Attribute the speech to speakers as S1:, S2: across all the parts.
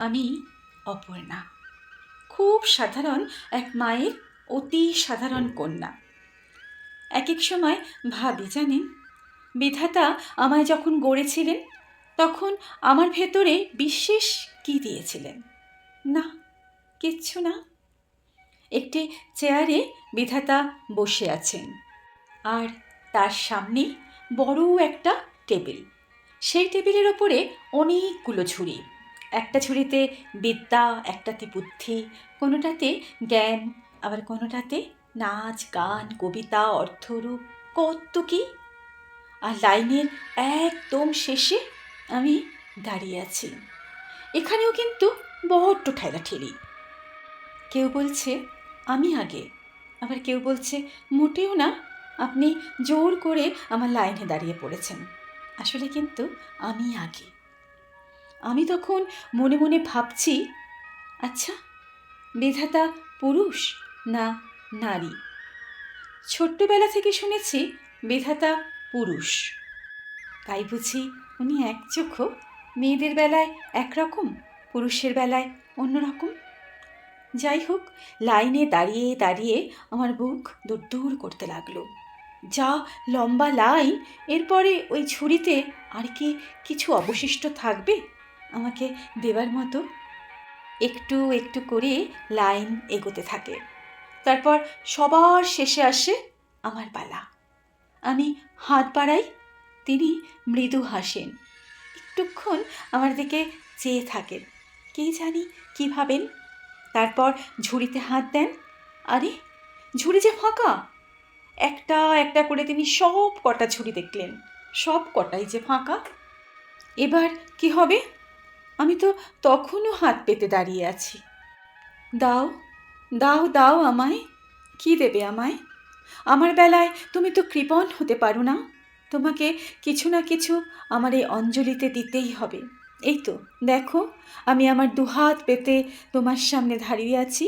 S1: আমি অপর্ণা, খুব সাধারণ এক মায়ের অতি সাধারণ কন্যা। এক এক সময় ভাবি, জানেন, বিধাতা আমায় যখন গড়েছিলেন তখন আমার ভেতরে বিশেষ কী দিয়েছিলেন? না, কিচ্ছু না। একটি চেয়ারে বিধাতা বসে আছেন, আর তার সামনে বড় একটা টেবিল। সেই টেবিলের ওপরে অনেকগুলো ঝুড়ি। একটা ঝুড়িতে বিদ্যা, একটাতে বুদ্ধি, কোনোটাতে জ্ঞান, আবার কোনোটাতে নাচ, গান, কবিতা, অর্থরূপ, কত কী। আর লাইনের একদম শেষে আমি দাঁড়িয়ে আছি। এখানেও কিন্তু বড্ড ঠেলাঠেলি। কেউ বলছে আমি আগে, আবার কেউ বলছে মোটেও না, আপনি জোর করে আমার লাইনে দাঁড়িয়ে পড়েছেন। আসলে কিন্তু আমি আগে। আমি তখন মনে মনে ভাবছি, আচ্ছা, বিধাতা পুরুষ না নারী? ছোট্টবেলা থেকে শুনেছি বিধাতা পুরুষ, তাই বুঝি উনি এক চোখো, মেয়েদের বেলায় একরকম, পুরুষের বেলায় অন্যরকম। যাই হোক, লাইনে দাঁড়িয়ে দাঁড়িয়ে আমার বুক দৌড় করতে লাগলো। যা লম্বা লাইন, এরপরে ওই ঝুড়িতে আর কি কিছু অবশিষ্ট থাকবে আমাকে দেবার মতো? একটু একটু করে লাইন এগোতে থাকে। তারপর সবার শেষে আসে আমার পালা। আমি হাত বাড়াই, তিনি মৃদু হাসেন, একটুক্ষণ আমার দিকে চেয়ে থাকেন, কে জানি কী ভাবেন। তারপর ঝুড়িতে হাত দেন। আরে, ঝুড়ি যে ফাঁকা! একটা একটা করে তিনি সব কটা ঝুড়ি দেখলেন, সব কটাই যে ফাঁকা। এবার কি হবে? আমি তো তখনও হাত পেতে দাঁড়িয়ে আছি। দাও, দাও, দাও আমায়। কি দেবে আমায়? আমার বেলায় তুমি তো কৃপণ হতে পারো না। তোমাকে কিছু না কিছু আমার এই অঞ্জলিতে দিতেই হবে। এই তো দেখো, আমি আমার দুহাত পেতে তোমার সামনে দাঁড়িয়ে আছি।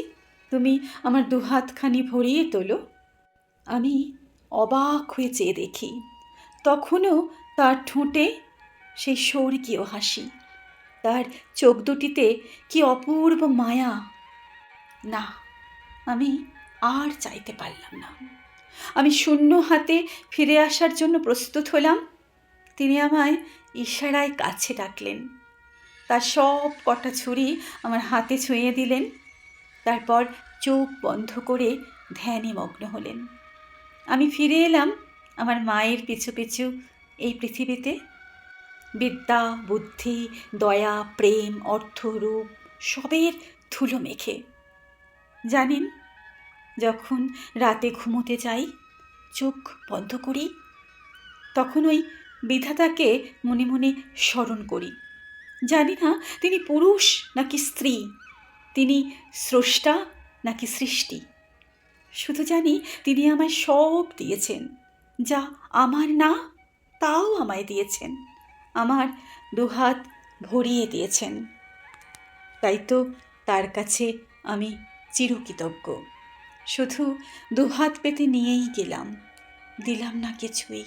S1: তুমি আমার দুহাতখানি ভরিয়ে তোলো। আমি অবাক হয়ে চেয়ে দেখি, তখনও তার ঠোঁটে সেই স্বর্গীয় হাসি, তার চোখ দুটিতে কি অপূর্ব মায়া। না, আমি আর চাইতে পারলাম না। আমি শূন্য হাতে ফিরে আসার জন্য প্রস্তুত হলাম। তিনি আমায় ইশারায় কাছে ডাকলেন, তার সব কটা ছুরি আমার হাতে ছুঁয়ে দিলেন। তারপর চোখ বন্ধ করে ধ্যানে মগ্ন হলেন। আমি ফিরে এলাম আমার মায়ের পিছু পিছু এই পৃথিবীতে। বিদ্যা, বুদ্ধি, দয়া, প্রেম, অর্থ, রূপ সবের ধুলো মেখে। জানেন, যখন রাতে ঘুমোতে যাই, চোখ বন্ধ করি, তখন ওই বিধাতাকে মনে মনে স্মরণ করি। জানি না তিনি পুরুষ নাকি স্ত্রী, তিনি স্রষ্টা নাকি সৃষ্টি। শুধু জানি তিনি আমায় সব দিয়েছেন, যা আমার না তাও আমায় দিয়েছেন, আমার দুহাত ভরিয়ে দিয়েছেন। তাই তো তার কাছে আমি চিরকৃতজ্ঞ। শুধু দুহাত পেতে নিয়েই গেলাম, দিলাম না কিছুই।